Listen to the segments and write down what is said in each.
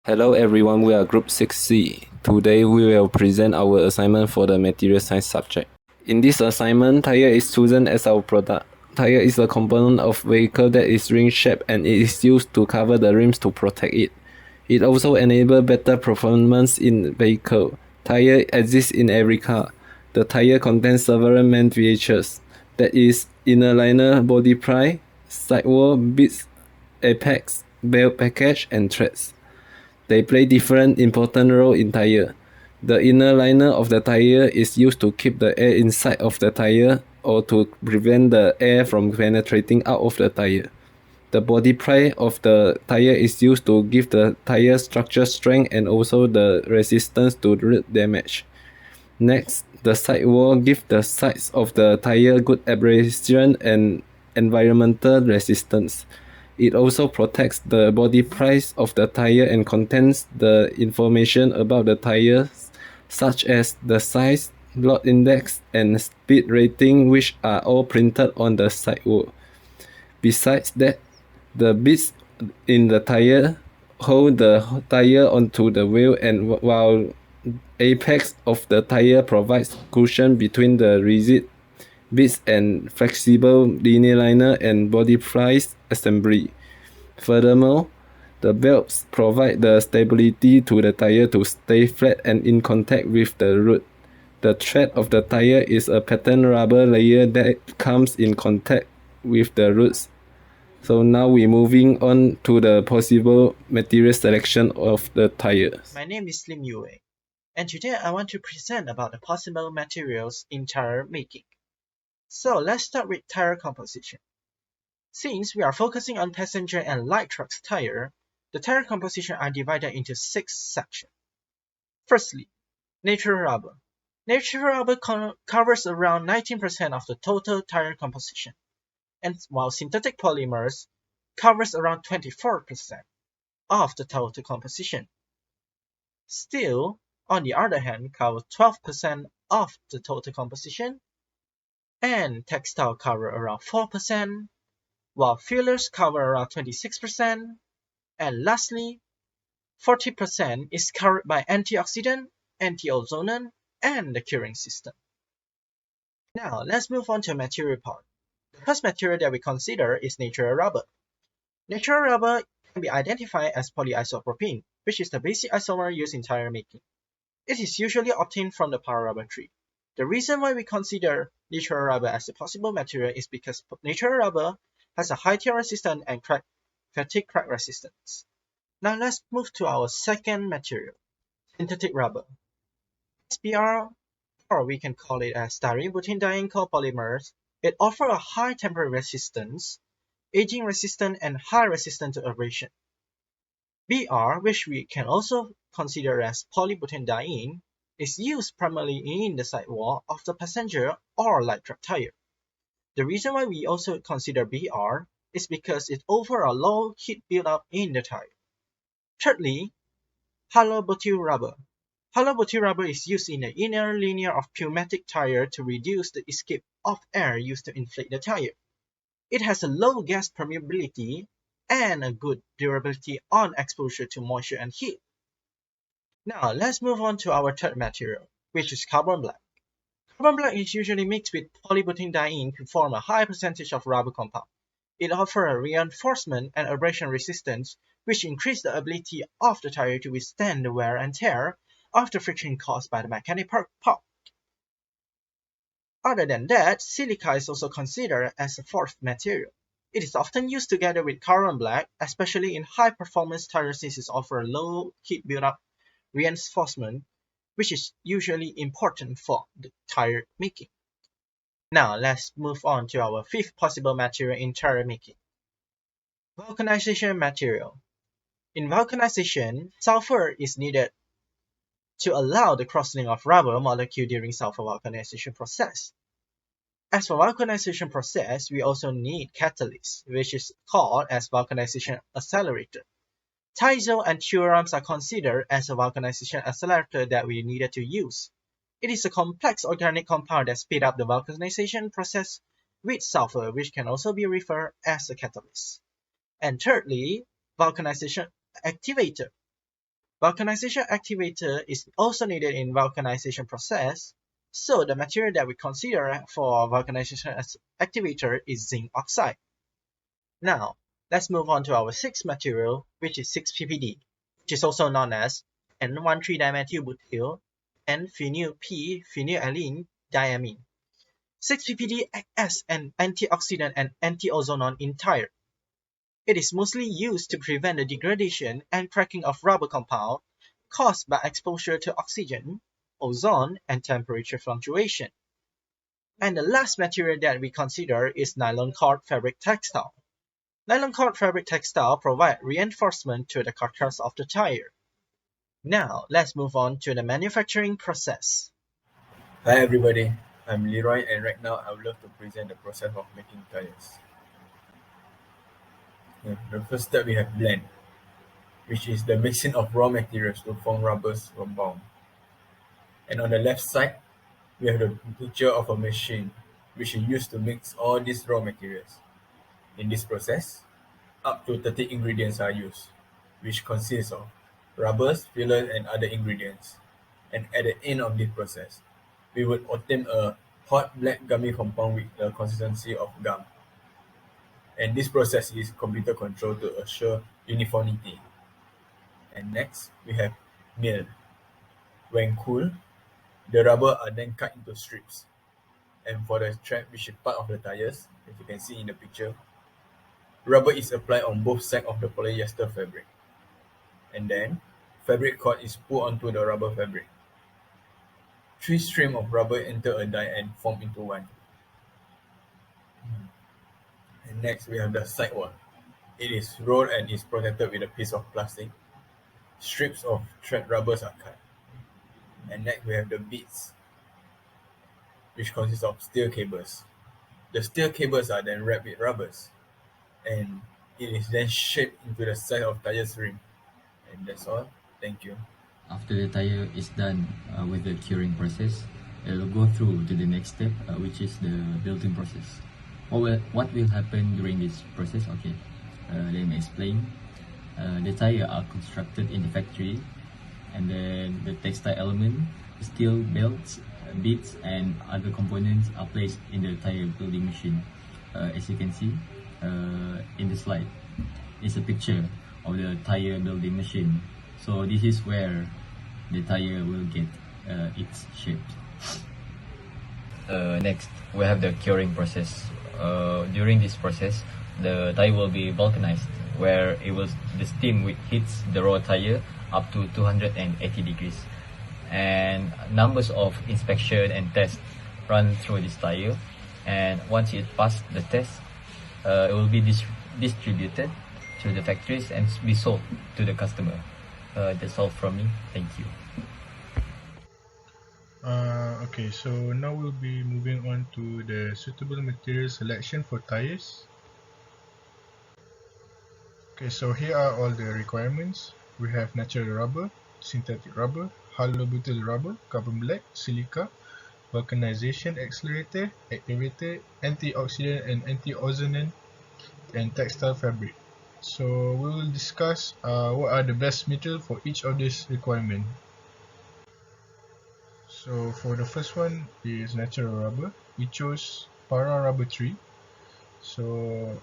Hello everyone, we are Group 6C. Today we will present our assignment for the material science subject. In this assignment, tire is chosen as our product. Tire is a component of vehicle that is ring-shaped and it is used to cover the rims to protect it. It also enables better performance in vehicle. Tire exists in every car. The tire contains several main features, that is, inner liner, body ply, sidewall, bits, apex, belt package, and treads. They play different important roles in tire. The inner liner of the tire is used to keep the air inside of the tire or to prevent the air from penetrating out of the tire. The body ply of the tire is used to give the tire structure strength and also the resistance to root damage. Next, the sidewall gives the sides of the tire good abrasion and environmental resistance. It also protects the body ply of the tire and contains the information about the tires such as the size, load index, and speed rating, which are all printed on the sidewall. Besides that, the bits in the tire hold the tire onto the wheel, and while apex of the tire provides cushion between the rigid bits and flexible linear liner and body ply assembly. Furthermore, the belts provide the stability to the tire to stay flat and in contact with the root. The tread of the tire is a patterned rubber layer that comes in contact with the roots. So now we're moving on to the possible material selection of the tires. My name is Lim Yew Wei, and today I want to present about the possible materials in tire making. So let's start with tire composition. Since we are focusing on passenger and light trucks tire, the tire composition are divided into 6 sections. Firstly, natural rubber. Natural rubber covers around 19% of the total tire composition, and while synthetic polymers covers around 24% of the total composition. Steel, on the other hand, covers 12% of the total composition, and textile cover around 4%, while fillers cover around 26%, and lastly, 40% is covered by antioxidant, anti-ozonant, and the curing system. Now, let's move on to material part. The first material that we consider is natural rubber. Natural rubber can be identified as polyisopropene, which is the basic isomer used in tire making. It is usually obtained from the power rubber tree. The reason why we consider natural rubber as a possible material is because natural rubber has a high tear resistance and fatigue crack resistance. Now let's move to our second material, synthetic rubber. SBR, or we can call it as styrene butadiene copolymers, it offers a high temperature resistance, aging resistant, and high resistance to abrasion. BR, which we can also consider as polybutadiene, is used primarily in the sidewall of the passenger or light truck tire. The reason why we also consider BR is because it offers a low heat buildup in the tire. Thirdly, hollow butyl rubber. Hollow butyl rubber is used in the inner linear of pneumatic tire to reduce the escape of air used to inflate the tire. It has a low gas permeability and a good durability on exposure to moisture and heat. Now let's move on to our third material, which is carbon black. Carbon black is usually mixed with polybutadiene to form a high percentage of rubber compound. It offers a reinforcement and abrasion resistance, which increase the ability of the tire to withstand the wear and tear of the friction caused by the mechanic part. Other than that, silica is also considered as a fourth material. It is often used together with carbon black, especially in high-performance tires since it offers low heat buildup reinforcement, which is usually important for the tire making. Now let's move on to our fifth possible material in tire making. Vulcanization material. In vulcanization, sulfur is needed to allow the crossing of rubber molecule during sulfur vulcanization process. As for vulcanization process, we also need catalyst, which is called as vulcanization accelerator. Thiazole and thiourams are considered as a vulcanization accelerator that we needed to use. It is a complex organic compound that speeds up the vulcanization process with sulfur, which can also be referred as a catalyst. And thirdly, vulcanization activator. Vulcanization activator is also needed in vulcanization process, so the material that we consider for vulcanization activator is zinc oxide. Now, let's move on to our sixth material, which is 6-PPD, which is also known as N,1,3-dimethylbutyl and phenyl-p-phenylalanine diamine. 6-PPD acts as an antioxidant and anti-ozonant in tire. It is mostly used to prevent the degradation and cracking of rubber compound caused by exposure to oxygen, ozone, and temperature fluctuation. And the last material that we consider is nylon cord fabric textile. Nylon cord fabric textile provide reinforcement to the carcass of the tire. Now, let's move on to the manufacturing process. Hi everybody, I'm Leroy and right now I would love to present the process of making tires. The first step we have blend, which is the mixing of raw materials to form rubbers compound. And on the left side, we have the picture of a machine which is used to mix all these raw materials. In this process, up to 30 ingredients are used, which consists of rubbers, fillers, and other ingredients. And at the end of this process, we would obtain a hot black gummy compound with the consistency of gum. And this process is computer controlled to assure uniformity. And next, we have mill. When cool, the rubber are then cut into strips. And for the tread, which is part of the tires, as you can see in the picture, rubber is applied on both sides of the polyester fabric. And then, fabric cord is put onto the rubber fabric. 3 streams of rubber enter a die and form into one. And next, we have the sidewall. It is rolled and is protected with a piece of plastic. Strips of thread rubbers are cut. And next, we have the beads, which consists of steel cables. The steel cables are then wrapped with rubbers, and it is then shaped into the size of tire's rim. And that's all. Thank you. After the tire is done with the curing process, it will go through to the next step, which is the building process. What will happen during this process? Okay, let me explain. The tire are constructed in the factory, and then the textile element, steel belts, beads, and other components are placed in the tire building machine. As you can see in the slide, it's a picture of the tire building machine. So this is where the tire will get its shape. Next, we have the curing process. During this process, the tire will be vulcanized, where the steam hits the raw tire up to 280 degrees. And numbers of inspection and tests run through this tire. And once it passes the test, it will be distributed to the factories and be sold to the customer. That's all from me. Thank you. Okay, so now we'll be moving on to the suitable material selection for tires. Okay, so here are all the requirements. We have natural rubber, synthetic rubber, hollow butyl rubber, carbon black, silica, vulcanization accelerator, activator, antioxidant and anti-ozonant, and textile fabric. So we will discuss what are the best material for each of these requirements. So for the first one is natural rubber. We chose para rubber tree. So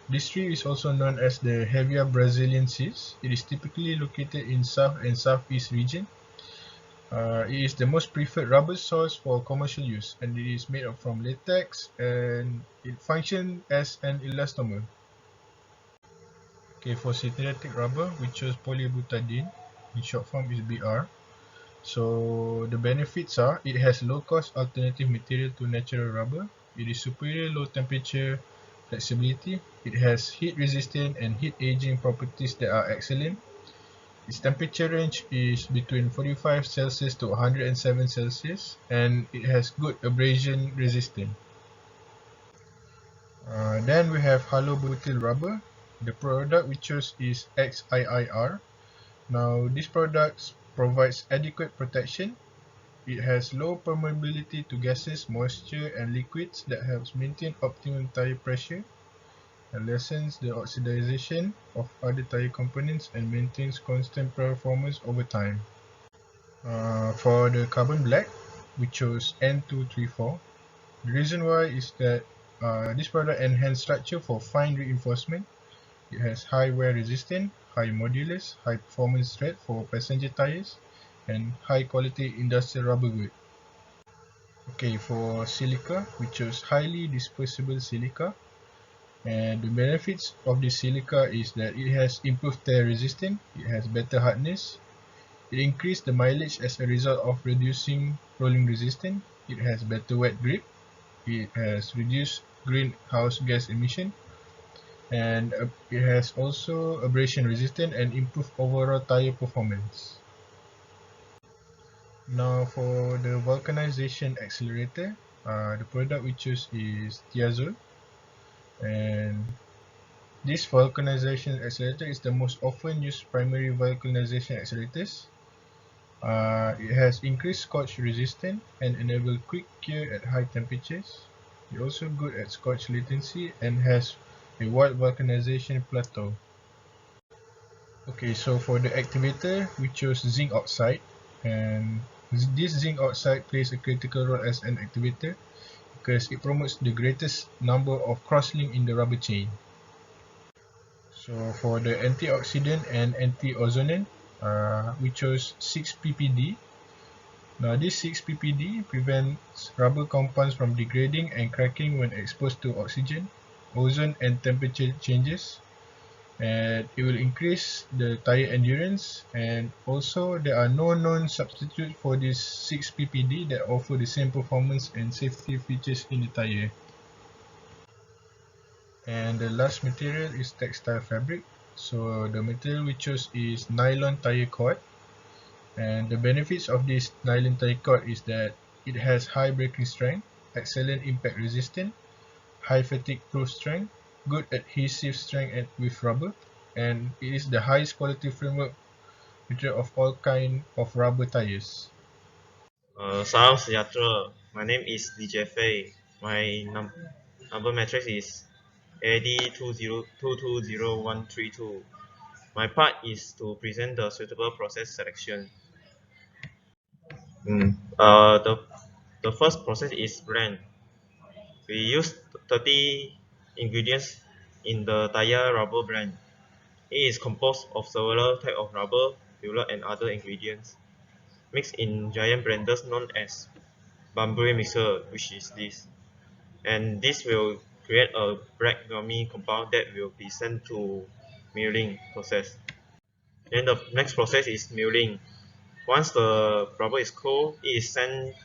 this tree is also known as the Hevea brasiliensis. It is typically located in South and Southeast region. It is the most preferred rubber source for commercial use, and it is made from latex, and it functions as an elastomer. Okay, for synthetic rubber, we chose polybutadiene. In short form is BR. So the benefits are, it has low cost alternative material to natural rubber. It is superior low temperature flexibility. It has heat resistant and heat aging properties that are excellent. Its temperature range is between 45 Celsius to 107 Celsius, and it has good abrasion resistance. Then we have hollow butyl rubber. The product we chose is XIIR. Now this product provides adequate protection. It has low permeability to gases, moisture, and liquids that helps maintain optimum tire pressure. lessens the oxidization of other tire components and maintains constant performance over time. For the carbon black, we chose N234. The reason why is that this product enhances structure for fine reinforcement. It has high wear resistance, high modulus, high performance thread for passenger tires, and high quality industrial rubber good. Okay, for silica, we chose highly dispersible silica. And the benefits of this silica is that it has improved tear resistance, it has better hardness, it increased the mileage as a result of reducing rolling resistance, it has better wet grip, it has reduced greenhouse gas emission, and it has also abrasion resistant and improved overall tire performance. Now for the vulcanization accelerator, the product we choose is thiazole, and this vulcanization accelerator is the most often used primary vulcanization accelerators. It has increased scorch resistance and enable quick cure at high temperatures. It's also good at scorch latency and has a wide vulcanization plateau. Okay, so for the activator, we chose zinc oxide, and this zinc oxide plays a critical role as an activator because it promotes the greatest number of cross-link in the rubber chain. So for the antioxidant and anti-ozonant, we chose 6-ppd. Now this 6-ppd prevents rubber compounds from degrading and cracking when exposed to oxygen, ozone and temperature changes. And it will increase the tire endurance, and also there are no known substitute for this 6-ppd that offer the same performance and safety features in the tire. And the last material is textile fabric. So the material we chose is nylon tire cord, and the benefits of this nylon tire cord is that it has high braking strength, excellent impact resistance, high fatigue proof strength, good adhesive strength with rubber, and it is the highest quality framework material of all kind of rubber tires. Salam sejahtera. My name is DJ Fei. My number matrix is AD202203132. My part is to present the suitable process selection. The first process is blend. We use 30 ingredients in the tire rubber blend. It is composed of several types of rubber, filler, and other ingredients, mixed in giant blenders known as Bunbury mixer, which is this. And this will create a black gummy compound that will be sent to milling process. Then the next process is milling. Once the rubber is cold, it is sent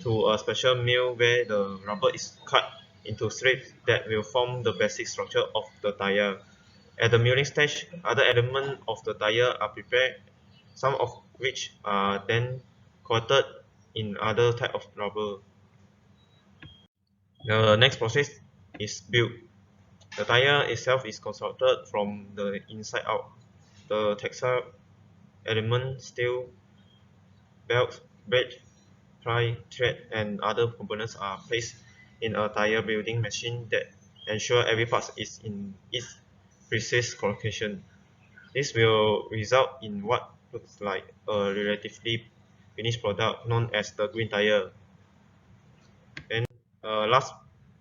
to a special mill where the rubber is cut into strips that will form the basic structure of the tire. At the milling stage, other elements of the tire are prepared, some of which are then coated in other type of rubber. The next process is build. The tire itself is constructed from the inside out. The textile element, steel, belts, brake, ply, thread, and other components are placed in a tire building machine that ensure every part is in its precise location. This will result in what looks like a relatively finished product known as the green tire. Then last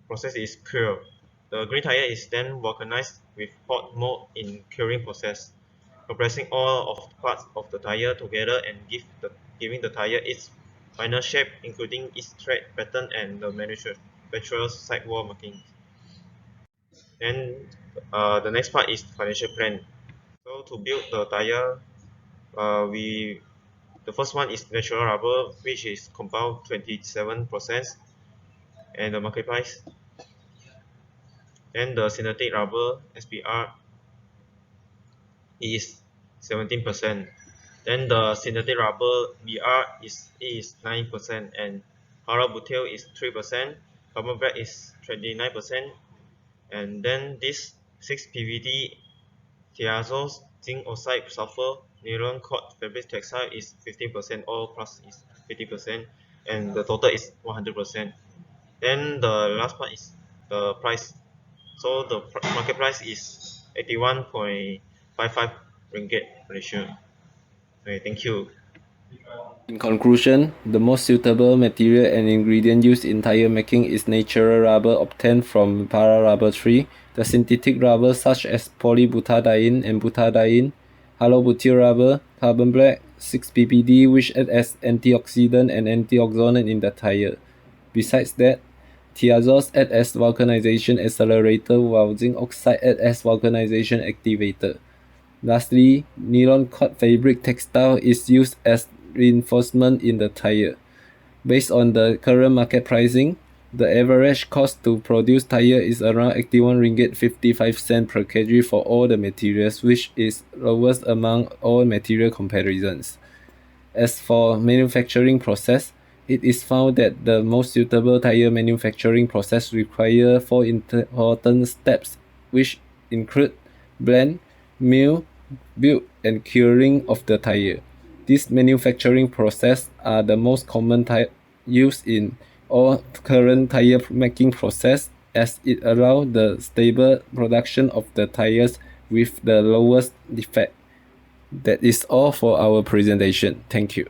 process is cure. The green tire is then vulcanized with hot mode in curing process, compressing all of the parts of the tire together and giving the tire its final shape, including its tread pattern and the manufacturer's sidewall markings. Then the next part is financial plan. So to build the tire, the first one is natural rubber, which is compound 27%, and the market price. Then the synthetic rubber SPR is 17%. Then the synthetic rubber BR is 9%, and harabutyl is 3%. Carbon black is 29%, and then this 6-PVD thiazole, zinc oxide, sulfur, nylon cord, fabric textile is 15%. All plus is 50%, and the total is 100%. Then the last part is the price. So the market price is 81.55 ringgit Malaysia. Okay, thank you. In conclusion, the most suitable material and ingredient used in tire making is natural rubber obtained from para rubber tree. The synthetic rubber such as polybutadiene and butadiene, halobutyl rubber, carbon black, 6-PPD which act as antioxidant and antioxidant in the tire. Besides that, thiazoles act as vulcanization accelerator while zinc oxide act as vulcanization activator. Lastly, nylon cord fabric textile is used as reinforcement in the tire. Based on the current market pricing, the average cost to produce tire is around 81 ringgit 55 cent per kg for all the materials, which is lowest among all material comparisons. As for manufacturing process, it is found that the most suitable tire manufacturing process require 4 important steps, which include blend, mill, build, and curing of the tire. These manufacturing process are the most common used in all current tire making process, as it allows the stable production of the tires with the lowest defect. That is all for our presentation. Thank you.